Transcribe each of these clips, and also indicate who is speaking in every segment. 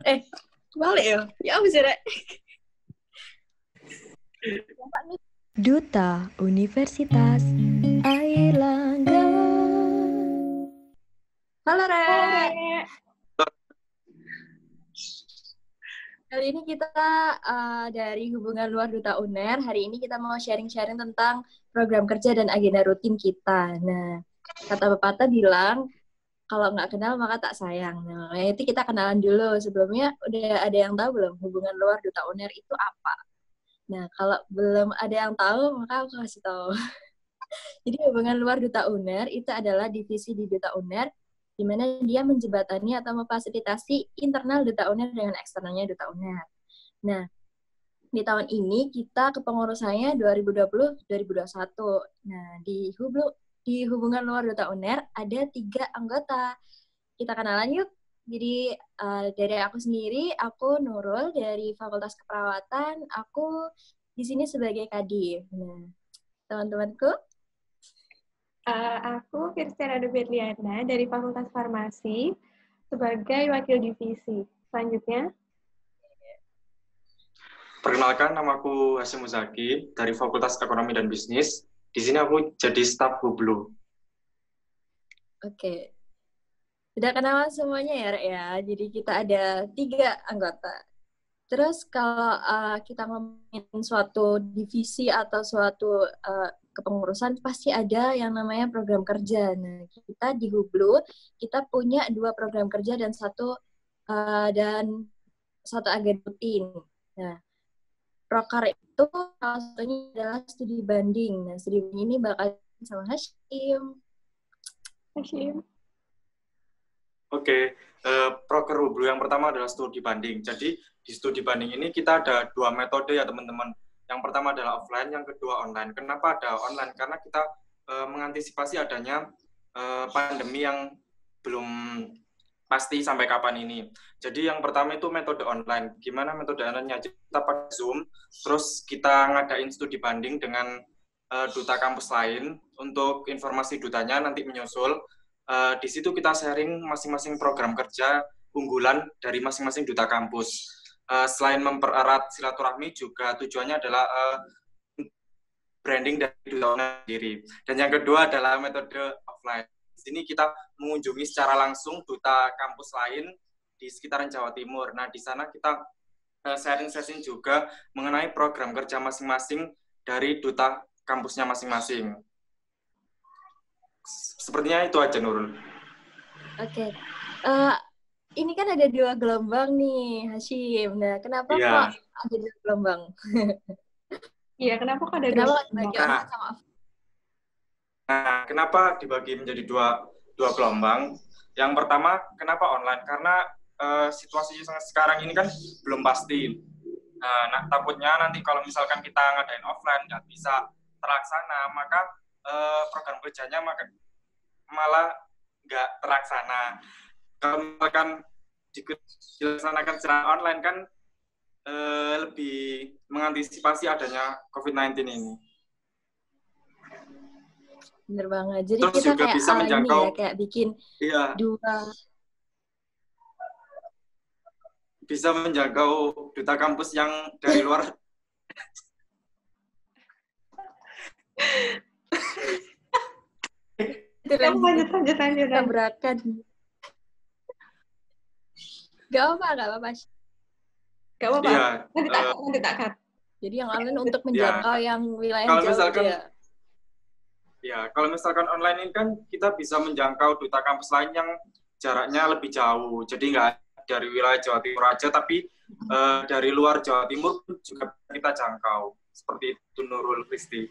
Speaker 1: Balik ya? Ya apa sih, Rek?
Speaker 2: Duta Universitas Airlangga.
Speaker 1: Halo, Rek.
Speaker 3: Rek.
Speaker 1: Kali ini kita dari Hubungan Luar Duta UNER. Hari ini kita mau sharing-sharing tentang program kerja dan agenda rutin kita. Nah, kata pepatah bilang, kalau nggak kenal maka tak sayang. Nah, itu kita kenalan dulu. Sebelumnya udah ada yang tahu belum Hubungan Luar Duta UNER itu apa? Nah, kalau belum ada yang tahu, maka aku kasih tahu. Jadi Hubungan Luar Duta UNER itu adalah divisi di Duta UNER, di mana dia menjembatani atau memfasilitasi internal Duta UNER dengan eksternalnya Duta UNER. Nah, di tahun ini kita kepengurusannya 2020-2021. Nah, di Hubungan Luar Duta UNER ada 3 anggota. Kita kenalan yuk. Jadi dari aku sendiri, aku Nurul dari Fakultas Keperawatan. Aku di sini sebagai Kadif. Nah, teman-temanku.
Speaker 3: Aku Firstiana Berliana dari Fakultas Farmasi sebagai wakil divisi. Selanjutnya.
Speaker 4: Perkenalkan, namaku Hasyim Muzaki dari Fakultas Ekonomi dan Bisnis. Di sini aku jadi staf Hublu.
Speaker 1: Oke. Sudah kenalan semuanya ya, Rek, ya. Jadi kita ada 3 anggota. Terus kalau kita ngomongin suatu divisi atau suatu kepengurusan, pasti ada yang namanya program kerja. Nah, kita di Hublu, kita punya 2 program kerja dan satu agenda rutin. Nah, Prokar itu salah satunya adalah studi banding. Nah, studi banding ini bakal sama Hasyim.
Speaker 4: Oke, Proker Hublu yang pertama adalah studi banding. Jadi di studi banding ini kita ada 2 metode ya teman-teman. Yang pertama adalah offline, yang kedua online. Kenapa ada online? Karena kita mengantisipasi adanya pandemi yang belum pasti sampai kapan ini. Jadi yang pertama itu metode online. Gimana metode online-nya? Kita pakai Zoom, terus kita ngadain studi banding dengan duta kampus lain. Untuk informasi dutanya nanti menyusul. Di situ kita sharing masing-masing program kerja unggulan dari masing-masing duta kampus. Selain mempererat silaturahmi, juga tujuannya adalah branding dari duta sendiri. Dan yang kedua adalah metode offline. Di sini kita mengunjungi secara langsung duta kampus lain di sekitaran Jawa Timur. Nah, di sana kita sharing-sharing juga mengenai program kerja masing-masing dari duta kampusnya masing-masing. Sepertinya itu aja, Nurul.
Speaker 1: Oke. Ini kan ada 2 gelombang nih, Hasyim. Nah, kenapa kok ada 2 gelombang?
Speaker 3: Iya, kenapa kok ada 2
Speaker 1: gelombang?
Speaker 4: Nah, kenapa dibagi menjadi dua gelombang? Yang pertama, kenapa online? Karena situasi sekarang ini kan belum pasti. Nah, takutnya nanti kalau misalkan kita ngadain offline nggak bisa terlaksana, maka program kerjanya malah nggak terlaksana. Kalau misalkan dilaksanakan secara online kan lebih mengantisipasi adanya COVID-19 ini.
Speaker 1: Bener banget. Jadi
Speaker 4: terus
Speaker 1: kita
Speaker 4: juga
Speaker 1: kayak
Speaker 4: bisa menjangkau,
Speaker 1: ini ya, kayak bikin 2.
Speaker 4: Bisa menjangkau duta kampus yang dari luar.
Speaker 3: Lanjut.
Speaker 1: Tabrakan. Gak apa-apa.
Speaker 3: Iya. Nanti tak cut.
Speaker 1: Jadi yang online untuk menjangkau yang wilayah
Speaker 4: kalau
Speaker 1: jauh
Speaker 4: misalkan,
Speaker 1: ya.
Speaker 4: Ya, kalau misalkan online ini kan kita bisa menjangkau duta kampus lain yang jaraknya lebih jauh. Jadi nggak dari wilayah Jawa Timur aja, tapi dari luar Jawa Timur juga kita jangkau. Seperti itu, Nurul, Kristi.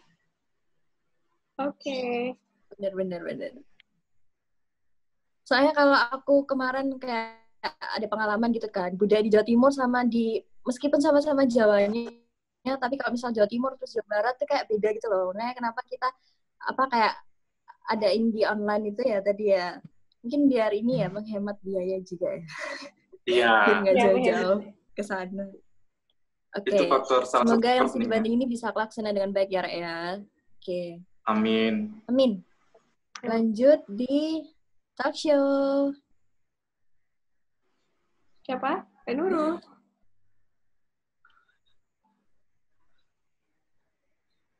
Speaker 3: Oke.
Speaker 1: Bener. Soalnya kalau aku kemarin kayak ada pengalaman gitu kan, budaya di Jawa Timur sama meskipun sama-sama Jawanya, tapi kalau misal Jawa Timur terus Jawa Barat tuh kayak beda gitu loh. Nah, kenapa kita kayak adain di online itu ya tadi ya? Mungkin biar ini ya menghemat biaya juga ya.
Speaker 4: Iya.
Speaker 1: Biar nggak jauh-jauh ke sana. Oke.
Speaker 4: Itu faktor salah
Speaker 1: Semoga
Speaker 4: satu
Speaker 1: yang studi banding ini bisa terlaksana dengan baik ya, Rek, ya. Oke.
Speaker 4: Amin.
Speaker 1: Lanjut di talk show.
Speaker 3: Siapa? Kak Nurul.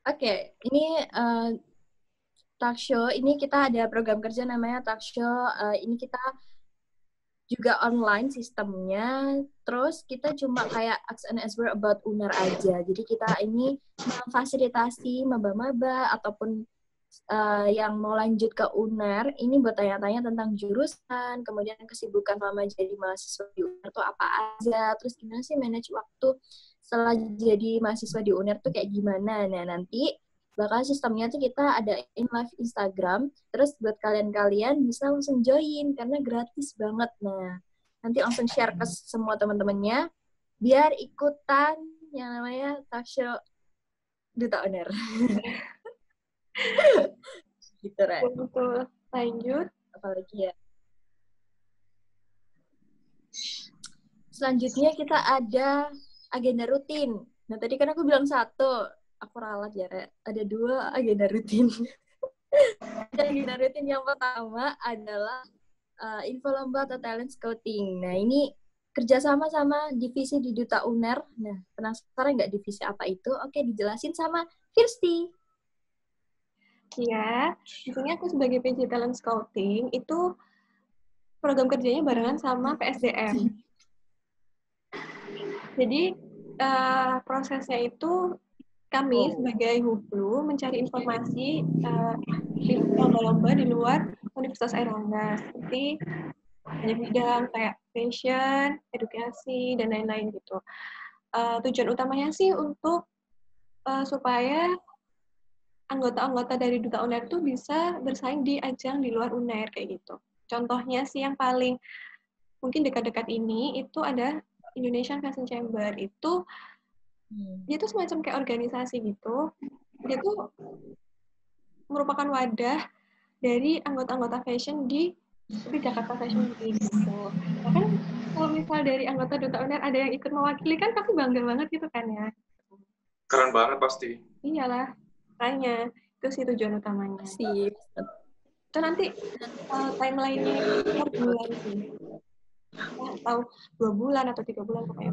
Speaker 1: Oke, ini talk show. Ini kita ada program kerja namanya talk show. Ini kita juga online sistemnya. Terus kita cuma kayak ask and answer about UNER aja. Jadi kita ini memfasilitasi maba-maba ataupun yang mau lanjut ke UNER, ini buat tanya-tanya tentang jurusan, kemudian kesibukan selama jadi mahasiswa di UNER tuh apa aja, terus gimana sih manage waktu setelah jadi mahasiswa di UNER tuh kayak gimana. Nah, nanti bakal sistemnya tuh kita adain live Instagram, terus buat kalian-kalian bisa langsung join, karena gratis banget. Nah, nanti langsung share ke semua teman-temannya, biar ikutan yang namanya talk show Duta UNER. Gitu, Ren.
Speaker 3: Betul. Lanjut.
Speaker 1: Apalagi ya. Selanjutnya kita ada agenda rutin. Nah, tadi kan aku bilang 1. Aku ralat ya, Ren. Ada 2 agenda rutin. Agenda rutin yang pertama adalah info lomba atau talent scouting. Nah, ini kerjasama sama divisi di Duta UNER. Nah, penasaran nggak divisi apa itu? Oke, dijelasin sama Firsti.
Speaker 3: Ya, di sini aku sebagai PJ Talent Scouting itu program kerjanya barengan sama PSDM. Jadi prosesnya itu kami sebagai Hublu mencari informasi lomba-lomba di luar Universitas Airlangga seperti banyak bidang kayak fashion, edukasi, dan lain-lain gitu. Tujuan utamanya sih untuk supaya anggota-anggota dari Duta UNER itu bisa bersaing di ajang di luar UNER kayak gitu. Contohnya sih yang paling mungkin dekat-dekat ini itu ada Indonesian Fashion Chamber. Itu dia tuh semacam kayak organisasi gitu. Dia tuh merupakan wadah dari anggota-anggota fashion di Jakarta Fashion Week gitu. Bahkan kalau misal dari anggota Duta UNER ada yang ikut mewakili kan pasti bangga banget gitu kan ya.
Speaker 4: Keren banget pasti.
Speaker 3: Iyalah, makanya itu sih tujuan utamanya.
Speaker 1: Sip.
Speaker 3: Itu nanti timeline-nya per bulan sih. Atau 2 bulan atau 3 bulan pokoknya.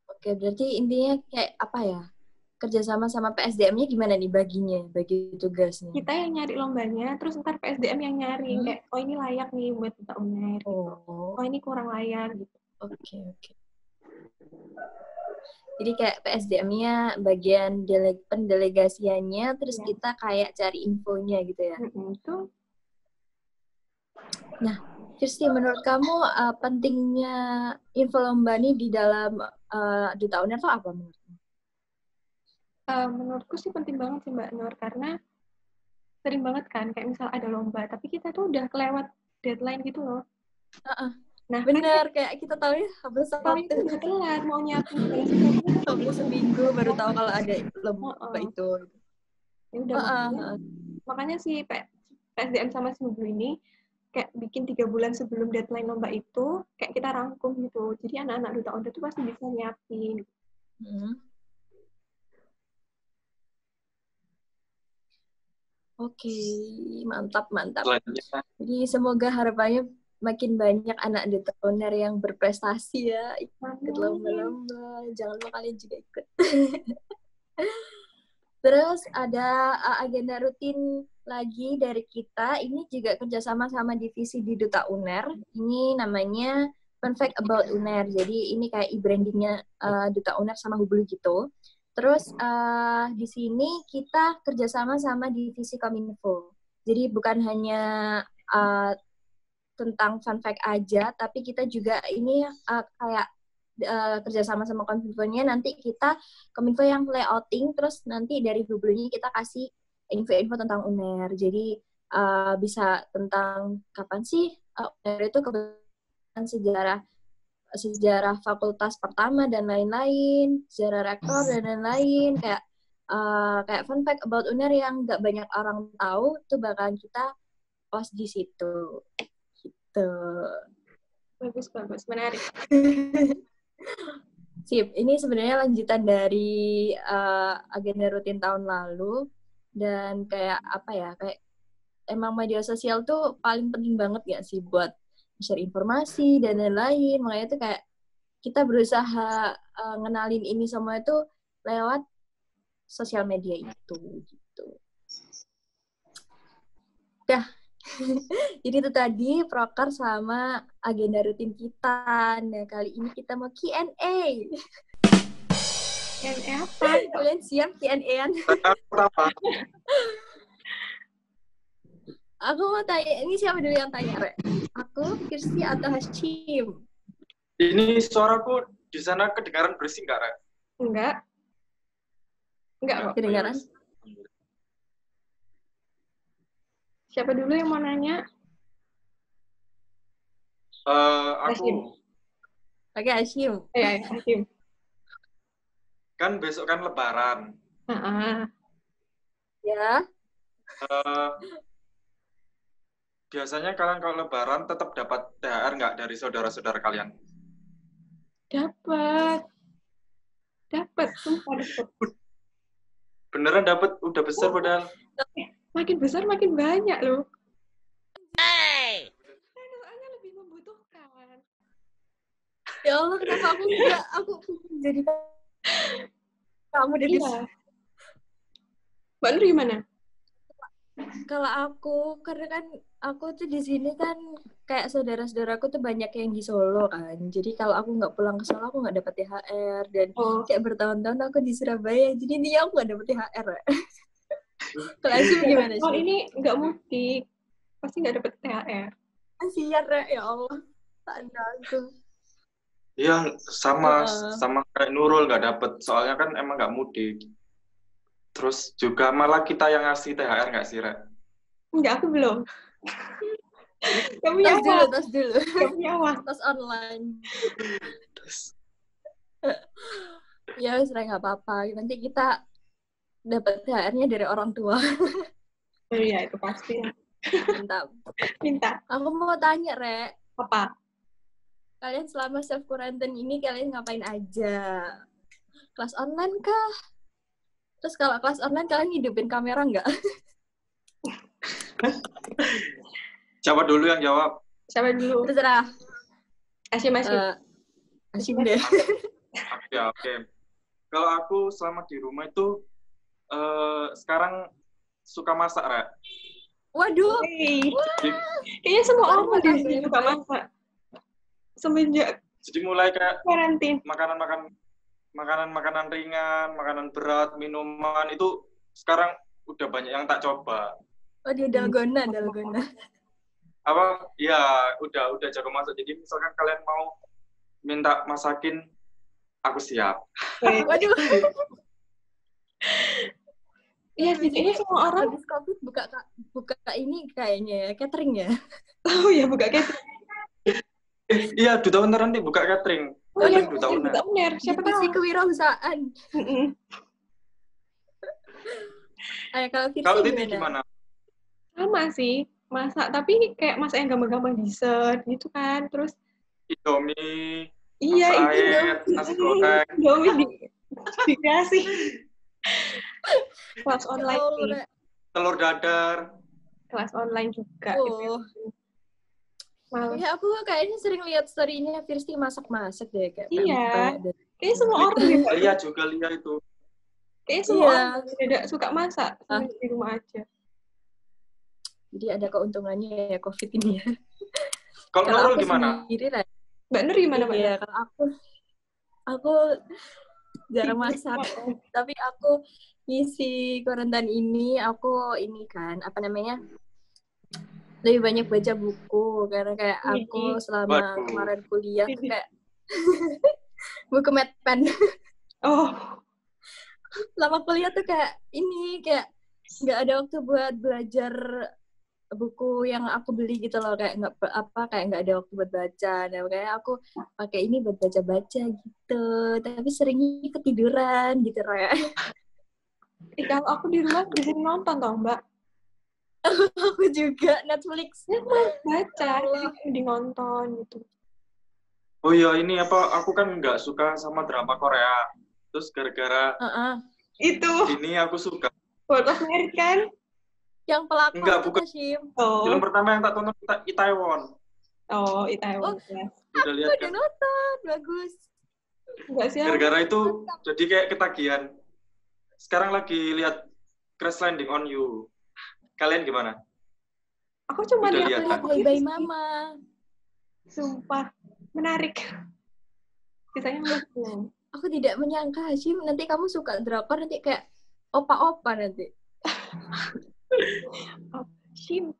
Speaker 1: Oke, berarti intinya kayak apa ya? Kerjasama sama PSDM-nya gimana nih baginya, bagi tugasnya?
Speaker 3: Kita yang nyari lombanya, terus ntar PSDM yang nyari. Kayak, oh ini layak nih buat Duta UNER. Gitu. Oh ini kurang layak gitu.
Speaker 1: Oke. Jadi kayak PSDM-nya bagian pendelegasiannya, terus kita kayak cari infonya gitu ya?
Speaker 3: Itu.
Speaker 1: Nah, Firsti, menurut kamu pentingnya info lomba ini di dalam Duta UNER itu apa menurutmu?
Speaker 3: Menurutku sih penting banget sih Mbak Nur, karena sering banget kan, kayak misal ada lomba, tapi kita tuh udah kelewat deadline gitu loh.
Speaker 1: Nah, bener, kayak kita tahu ya, habis
Speaker 3: itu udah telat, mau nyiapin
Speaker 1: habis seminggu baru tahu kalau ada lomba itu.
Speaker 3: Ya udah, makanya si PSDM sama si Hublu ini kayak bikin 3 bulan sebelum deadline lomba itu, kayak kita rangkum gitu. Jadi anak-anak Duta UNER tuh pasti bisa nyiapin.
Speaker 1: Oke, mantap. Jadi semoga harapannya makin banyak anak Duta UNER yang berprestasi ya, ikut lomba-lomba. Jangan lupa kalian juga ikut. Terus ada agenda rutin lagi dari kita. Ini juga kerjasama sama divisi di Duta UNER. Ini namanya Fun Fact About UNER. Jadi ini kayak e-brandingnya Duta UNER sama Hublu gitu. Terus di sini kita kerjasama sama divisi Kominfo. Jadi bukan hanya tentang fun fact aja, tapi kita juga ini kayak kerjasama sama Kominfo-nya, nanti kita Kominfo yang layouting, terus nanti dari Hublunya kita kasih info-info tentang UNER. Jadi bisa tentang kapan sih UNER itu kebetulan sejarah fakultas pertama dan lain-lain, sejarah rektor dan lain-lain, kayak fun fact about UNER yang nggak banyak orang tahu, tuh bakalan kita post di situ. Gitu.
Speaker 3: Bagus, menarik.
Speaker 1: Sip, ini sebenarnya lanjutan dari agenda rutin tahun lalu, dan kayak apa ya, kayak emang media sosial tuh paling penting banget gak sih buat share informasi dan lain-lain. Makanya itu kayak kita berusaha ngenalin ini semua itu lewat sosial media itu gitu. Dah. Jadi itu tadi proker sama agenda rutin kita. Nah, kali ini kita mau Q&A.
Speaker 3: Q&A apa?
Speaker 1: Kalian siap Q&A-an?
Speaker 4: Apa?
Speaker 1: Aku mau tanya, ini siapa dulu yang tanya, Rek? Aku, Kirsti, atau Hashim?
Speaker 4: Ini suaraku di sana kedengaran berisik nggak, Rek?
Speaker 3: Enggak. Enggak kok.
Speaker 1: Kedengaran?
Speaker 3: Siapa dulu yang mau nanya?
Speaker 4: Aku
Speaker 1: Oke, Hashim.
Speaker 3: Hakim.
Speaker 4: kan besok kan Lebaran.
Speaker 1: Ya.
Speaker 4: Biasanya kalian kalau Lebaran tetap dapat THR nggak dari saudara-saudara kalian?
Speaker 3: Dapat, sumpah dapat.
Speaker 4: Beneran dapat, udah besar padahal.
Speaker 3: Makin besar makin banyak loh. Soalnya lebih membutuhkan.
Speaker 1: Ya Allah, kenapa aku jadi kamu dari
Speaker 3: Iya. Mbak Nur gimana?
Speaker 1: Kalau aku, karena kan aku tuh di sini kan kayak saudara-saudaraku tuh banyak yang di Solo kan. Jadi kalau aku nggak pulang ke Solo, aku nggak dapat THR. Dan kayak bertahun-tahun aku di Surabaya, jadi intinya aku nggak dapat THR. Kalau Asyik gimana sih?
Speaker 3: Oh, ini nggak mudik, pasti nggak dapat THR.
Speaker 1: Kasihan, Rek. Ya Allah. Tanda aku.
Speaker 4: Iya, sama kayak Nurul nggak dapet, soalnya kan emang nggak mudik. Terus juga malah kita yang ngasih THR nggak sih, Rek?
Speaker 3: Enggak, aku belum. Kamu yang
Speaker 1: Tas dulu.
Speaker 3: Kamu yang
Speaker 1: tas online. Ya, Rek, nggak apa-apa. Nanti kita dapat THR-nya dari orang tua.
Speaker 3: Oh iya, itu pasti.
Speaker 1: Minta. Aku mau tanya, Rek.
Speaker 3: Apa?
Speaker 1: Kalian selama self quarantine ini kalian ngapain aja? Kelas online kah? Terus kalau kelas online kalian hidupin kamera nggak?
Speaker 4: Siapa dulu yang jawab?
Speaker 3: Siapa dulu?
Speaker 1: Terserah.
Speaker 3: Asyim.
Speaker 1: Asyim deh.
Speaker 4: Oke. Kalau aku selama di rumah itu sekarang suka masak, Rek.
Speaker 1: Waduh.
Speaker 3: Kayaknya semua orang di sini suka masak. Semenjak
Speaker 4: jadi mulai kayak
Speaker 3: karantin.
Speaker 4: Makanan ringan, makanan berat, minuman itu sekarang udah banyak yang tak coba.
Speaker 1: Oh, dia dalgona.
Speaker 4: Apa? Ya, udah jago masak. Jadi misalkan kalian mau minta masakin, aku siap.
Speaker 1: Waduh.
Speaker 3: Iya, ini semua orang
Speaker 1: habis COVID buka ini kayaknya catering ya.
Speaker 3: Oh iya, buka catering.
Speaker 4: Iya, duta uner nanti buka catering.
Speaker 3: Oh iya, duta uner. Siapa tahu
Speaker 1: sih kewirausahaan. Ayo, kalau
Speaker 4: Titi gimana?
Speaker 3: Sama sih, masak. Tapi kayak masak yang gampang-gampang dessert gitu kan. Terus
Speaker 4: Indomie,
Speaker 3: air,
Speaker 4: nasi goreng.
Speaker 3: Indomie dikasih. Kelas online nih.
Speaker 4: Telur dadar.
Speaker 3: Kelas online juga.
Speaker 1: Oh. Ya, aku kayaknya sering lihat story-nya Firsti masak-masak deh. Kayak
Speaker 3: iya. Kayaknya semua orang
Speaker 4: juga lihat itu.
Speaker 3: Kayaknya semua orang tidak suka masak di rumah aja.
Speaker 1: Jadi ada keuntungannya ya COVID ini ya.
Speaker 4: Kalau Nurul gimana?
Speaker 3: Mbak Nur gimana, Mbak?
Speaker 1: Iya, kalau aku jarang masak. Tapi aku ngisi karantina ini, aku ini kan, apa namanya, lebih banyak baca buku. Karena kayak aku selama kemarin kuliah tuh kayak buku Medpen.
Speaker 3: Oh.
Speaker 1: Selama kuliah tuh kayak nggak ada waktu buat belajar buku yang aku beli gitu loh, kayak nggak ada waktu buat baca. Nah, kayak aku pakai ini buat baca-baca gitu, tapi seringnya ketiduran gitu ya.
Speaker 3: Kalau aku di rumah bisa nonton toh, Mbak.
Speaker 1: Aku juga Netflix
Speaker 3: baca, jadi nonton gitu.
Speaker 4: Oh iya, ini aku kan nggak suka sama drama Korea. Terus gara-gara
Speaker 3: itu
Speaker 4: ini aku suka.
Speaker 3: World of Merit kan?
Speaker 1: Yang pelakor.
Speaker 4: Enggak, bukan.
Speaker 1: Shim.
Speaker 4: Film pertama yang tak tonton Itaewon.
Speaker 3: Oh, Itaewon
Speaker 1: Oh,
Speaker 3: Class.
Speaker 4: Udah lihat
Speaker 1: udah
Speaker 4: kan?
Speaker 1: nonton, bagus.
Speaker 3: Enggak sih,
Speaker 4: Gara-gara itu jadi kayak ketagihan. Sekarang lagi lihat Crash Landing on You. Kalian gimana?
Speaker 3: aku cuma
Speaker 4: Udah
Speaker 3: lihat
Speaker 4: lihat,
Speaker 1: Aku lihat
Speaker 4: kan?
Speaker 1: Bye Bye Mama.
Speaker 3: Sumpah, menarik. Kisahnya lucu.
Speaker 1: Aku tidak menyangka Hashim nanti kamu suka drakor nanti kayak opa-opa nanti.
Speaker 3: Oh, Shim.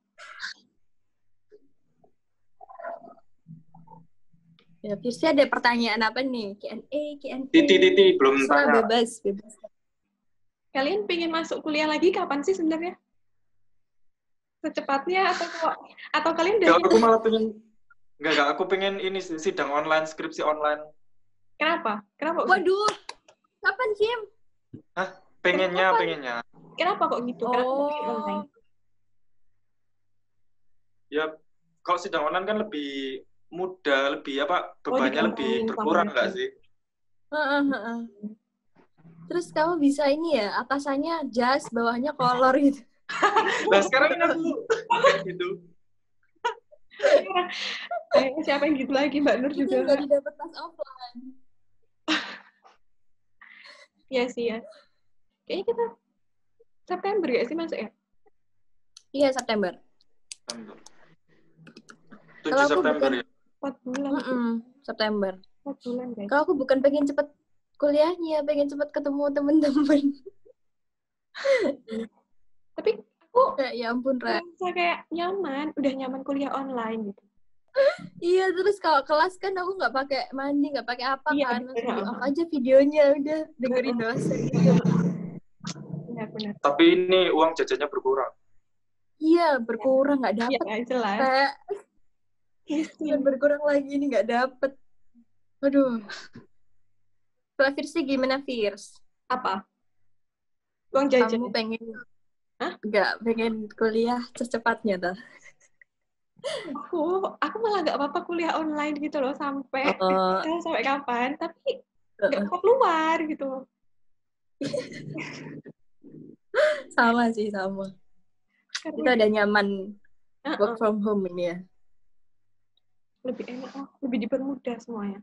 Speaker 1: Ya, Firsi ada pertanyaan apa nih? Q&A.
Speaker 4: Titi belum
Speaker 1: Serah,
Speaker 4: tanya.
Speaker 1: bebas.
Speaker 3: Kalian pengen masuk kuliah lagi kapan sih sebenarnya? Secepatnya atau kalian udah
Speaker 4: Gak, aku malah pengen aku pengen ini sidang online, skripsi online.
Speaker 3: Kenapa? Kenapa?
Speaker 1: Waduh, kapan Jim?
Speaker 4: Hah? Pengennya.
Speaker 3: Kenapa kok gitu? Kenapa pengen
Speaker 1: Oh,
Speaker 3: online?
Speaker 4: Ya, kalau sidang online kan lebih mudah, lebih bebannya lebih
Speaker 3: digampangin
Speaker 4: berkurang
Speaker 3: sama
Speaker 4: nggak
Speaker 3: mereka.
Speaker 4: sih?
Speaker 1: heeh. Terus kamu bisa ini ya, atasannya jas, bawahnya kolor gitu.
Speaker 4: Nah, sekarang kan aku kayak gitu.
Speaker 3: Siapa yang gitu lagi? Mbak Nur
Speaker 1: Itu
Speaker 3: juga.
Speaker 1: nggak didapat pas offline.
Speaker 3: Iya sih ya. Kayaknya kita September ya sih masuk ya?
Speaker 1: Iya, September.
Speaker 4: 7
Speaker 1: Kalau aku
Speaker 4: September
Speaker 1: bukan-
Speaker 4: ya.
Speaker 3: 4 bulan.
Speaker 1: September.
Speaker 3: 4 bulan guys.
Speaker 1: Kalau aku bukan pengen cepet kuliahnya, pengen cepet ketemu temen-temen.
Speaker 3: Tapi aku
Speaker 1: Kayak ya ampun, Ra.
Speaker 3: merasa kayak nyaman, udah nyaman kuliah online gitu.
Speaker 1: Iya, terus kalau kelas kan aku nggak pakai mandi, nggak pakai apa
Speaker 3: Iya,
Speaker 1: kan, langsung di
Speaker 3: bener.
Speaker 1: off aja videonya, udah dengerin dosen gitu.
Speaker 3: Benar-benar.
Speaker 4: Tapi ini uang jajannya berkurang.
Speaker 1: Iya, berkurang nggak
Speaker 3: Iya,
Speaker 1: dapet.
Speaker 3: jelas.
Speaker 1: Kayak
Speaker 3: Miskin.
Speaker 1: berkurang lagi ini nggak dapet. Aduh. Kalau Firsi gimana, Firs?
Speaker 3: Apa? Uang jajan.
Speaker 1: Kamu pengen
Speaker 3: Hah?
Speaker 1: nggak pengen kuliah secepatnya tuh?
Speaker 3: Aku malah nggak apa-apa kuliah online gitu loh sampai sampai kapan, tapi nggak bisa keluar gitu.
Speaker 1: Sama sih, sama. Kita udah nyaman work from home ini ya.
Speaker 3: Lebih enak lah, lebih dipermudah semuanya.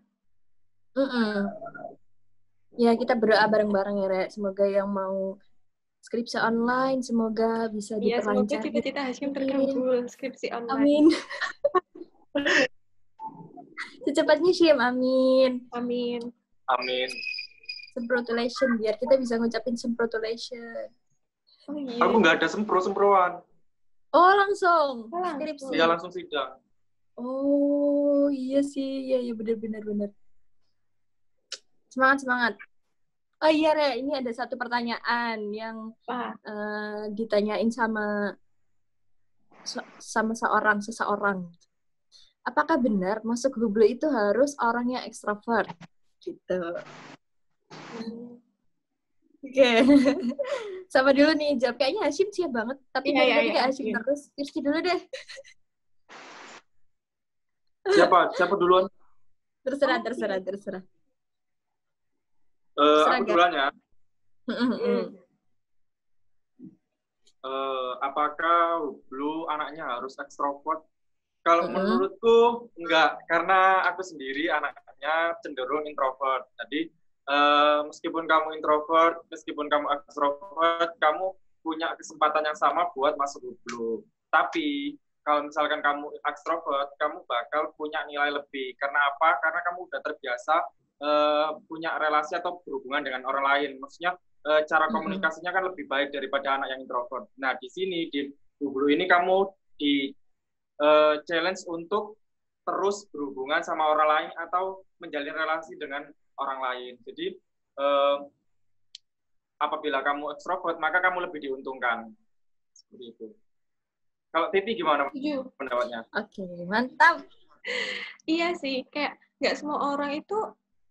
Speaker 1: Ya, kita berdoa bareng-bareng ya, Rek. Semoga yang mau skripsi online, semoga bisa
Speaker 3: Iya, semoga
Speaker 1: diperlancar.
Speaker 3: cita-cita Hashim terkabul skripsi online.
Speaker 1: Amin. Secepatnya Syim, amin.
Speaker 3: Amin.
Speaker 4: Amin.
Speaker 1: Semprotulation, biar kita bisa ngucapin semprotulation.
Speaker 3: Oh iya.
Speaker 4: Aku nggak ada sempro-semproan.
Speaker 1: Oh, langsung.
Speaker 3: Oh, langsung.
Speaker 1: Skripsi.
Speaker 4: Iya, langsung sidang.
Speaker 1: Oh, iya sih. Iya, benar. Semangat. Oh iya, Re. Ini ada satu pertanyaan yang ditanyain sama seseorang. Apakah benar masuk Hublu itu harus orang yang ekstrovert? Gitu. Oke. Sama dulu nih, jawab. Kayaknya Hashim siap banget. Tapi dari tadi kayak Hashim terus. Firsi dulu deh.
Speaker 4: Siapa duluan?
Speaker 1: Terserah.
Speaker 4: Aku duluan ya. Apakah Hublu anaknya harus ekstrovert? Kalau menurutku enggak, karena aku sendiri anaknya cenderung introvert. Jadi meskipun kamu introvert, meskipun kamu ekstrovert, kamu punya kesempatan yang sama buat masuk Hublu. Tapi kalau misalkan kamu ekstrovert, kamu bakal punya nilai lebih. Karena apa? Karena kamu udah terbiasa punya relasi atau berhubungan dengan orang lain. Maksudnya cara komunikasinya kan lebih baik daripada anak yang introvert. Nah, di sini di Hublu ini kamu di challenge untuk terus berhubungan sama orang lain atau menjalin relasi dengan orang lain. Jadi apabila kamu ekstrovert, maka kamu lebih diuntungkan. Seperti itu. Kalau Titi gimana pendapatnya?
Speaker 1: Oke, mantap.
Speaker 3: Iya sih, kayak nggak semua orang itu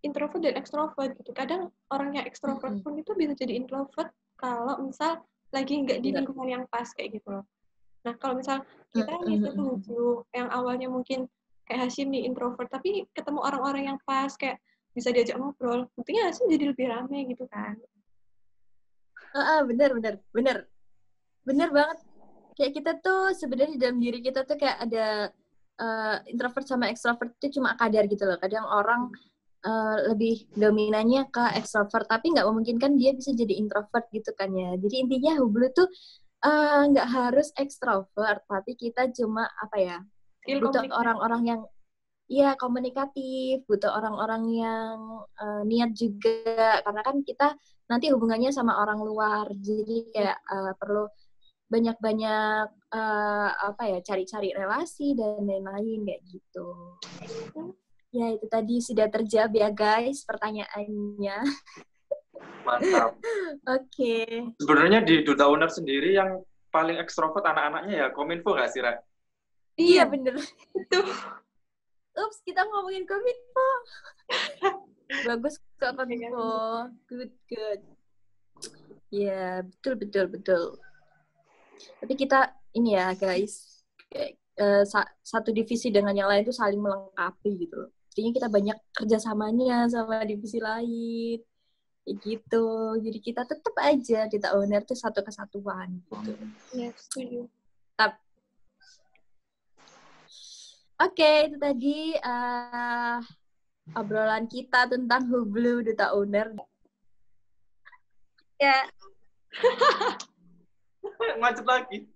Speaker 3: introvert dan ekstrovert gitu. Kadang orang yang ekstrovert pun itu bisa jadi introvert kalau misal lagi nggak di lingkungan yang pas kayak gitu loh. Nah, kalau misal kita ngikut Hublu yang awalnya mungkin kayak Hashim nih introvert, tapi ketemu orang-orang yang pas kayak bisa diajak ngobrol, buktinya Hashim jadi lebih rame gitu kan.
Speaker 1: Bener banget. Kayak kita tuh sebenarnya dalam diri kita tuh kayak ada introvert sama extrovert itu cuma kadar gitu loh. Kadang orang lebih dominannya ke extrovert, tapi nggak memungkinkan dia bisa jadi introvert gitu kan ya. Jadi intinya Hublu tuh nggak harus extrovert, tapi kita cuma apa ya, butuh orang-orang yang ya komunikatif, butuh orang-orang yang niat juga, karena kan kita nanti hubungannya sama orang luar, jadi kayak perlu banyak-banyak apa ya, cari-cari relasi dan lain-lain kayak gitu. Ya itu tadi sudah terjawab ya guys pertanyaannya.
Speaker 4: Mantap.
Speaker 1: Oke.
Speaker 4: Sebenarnya di Duta UNER sendiri yang paling ekstrovert anak-anaknya ya Kominfo nggak sih, Ra?
Speaker 1: Iya bener.
Speaker 3: Itu.
Speaker 1: Ups, kita ngomongin Kominfo. Bagus kok Kominfo. Good. Ya, betul. Tapi kita ini ya guys, satu divisi dengan yang lain itu saling melengkapi gitu loh. Artinya kita banyak kerjasamanya sama divisi lain. Gitu. Jadi kita tetap aja di Duta UNER itu satu kesatuan gitu.
Speaker 3: Ya, setuju.
Speaker 1: Oke, itu tadi obrolan kita tentang Hublu Duta UNER. Ya.
Speaker 4: Macet lagi.